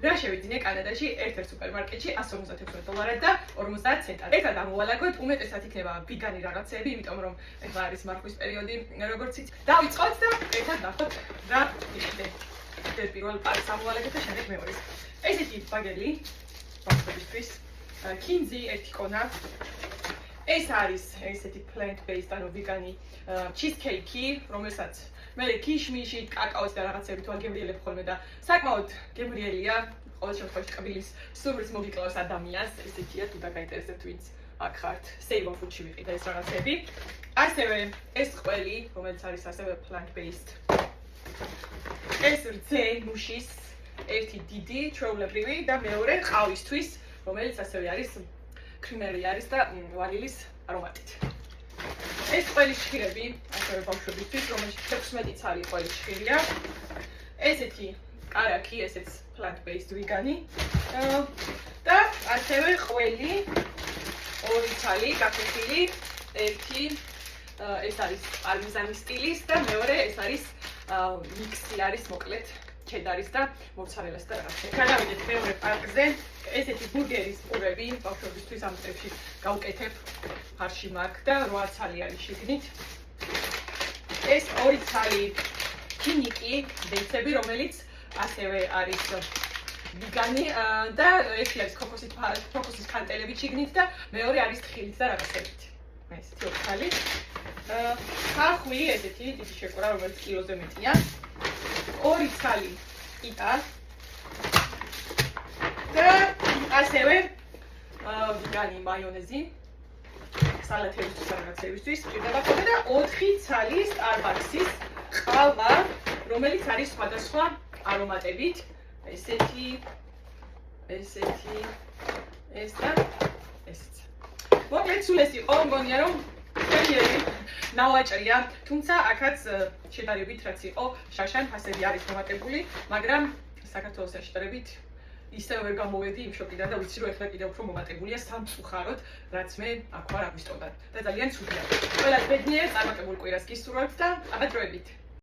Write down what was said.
რა შევიძინე კანადაში ერთ-ერთ სუპერმარკეტში $156 და 50 ცენტად. ერთად ამოვალაგოთ, უმეტესად იქნება ვიგანი რაღაცები, იმიტომ რომ ეხლა არის მარხვის პერიოდი, როგორც იცით. დავიწყოთ და ერთად ნახოთ რა იქნება. პირველ პარკს ამოვალაგეთ და შემდეგ მეორეს. ესეთი ბაგელი ბავშვებისთვის, კინზი ერთი კონა. ეს არის ესეთი plant-based ანუ ვიგანი cheesecake-ი, რომელსაც მე ქიშმიში, კაკაოს და რაღაცებით ვაგემრიელებ ხოლმე და საკმაოდ გემრიელია. ყოველ შემთხვევაში კბილის სურვილს მოგიკლავს ადამიანს, ესეთია თუ დაგაინტერესებთ ვინც აქ ხართ, save on food-ში ვიყიდა ეს რაღაცები. ასევე ეს ყველი, რომელიც არის ასევე plant-based. ეს რძე მუშის ერთი დიდი, ჩვეულებრივი და მეორე ყავისთვის, რომელიც ასევე არის კრიმერი არის და ვანილის არომატით. ეს ყველი შხირები, ასევე ბავშვებისთვის, რომელშიც 16 ცალი ყველი შხირია. ესეთი კარაკი, ესეც plant-based ვიგანი. და ასევე ყველი 2 ცალი გაქეთილი, ერთი ეს არის პარმიზანის სტილის და მეორე ეს არის მიქსი არის მოკლედ ჩედარის და მოცარელას და რაღაცა. გადავიდეთ მეორე პარკზე. ესეთი ბურგერის პურები ბავშვებისთვის ამ წრეში გავუკეთებ. ფარში მაქვს და 8 ცალი არის შიგნით. ეს 2 ცალი ფინიკი დეცები, რომელიც ასევე არის ვიგანი და ერთი არის ქოქოსის ქანტელები შიგნით და მეორე არის თხილით და რაღაცებით. ეს 2 ცალი. ხახვი ესეთი დიდი შეკვრა, რომელიც კილოზე მეტია. 2 ცალი იტა და ასევე ვიგანი მაიონეზი სალათებისთვის რაღაცებისთვის ჭირდება ხოლმე და 4 ცალი Starbucks-ის ყავა, რომელიც არის სხვადასხვა არომატებით. ესეთი ეს და ესეც. მოკლედ სულ ეს იყო, მგონია რომ ფერიერი ნავაჭრია, თუმცა აქაც შედარებით რაც იყო, შაშან ფასები არის მომატებული, მაგრამ საქართველოს შეშედარებით ისევ ვერ გამოვედი იმ შოკიდან და ვიცი რომ ეხლა კიდევ უფრო მომატებულია სამწუხაროდ, რაც მე აქ ვარ აგვისტოდან და ძალიან ცუდია. ყველას ბედნიერს წარმატებულ კვირას გისურვებთ და აბა დროებით.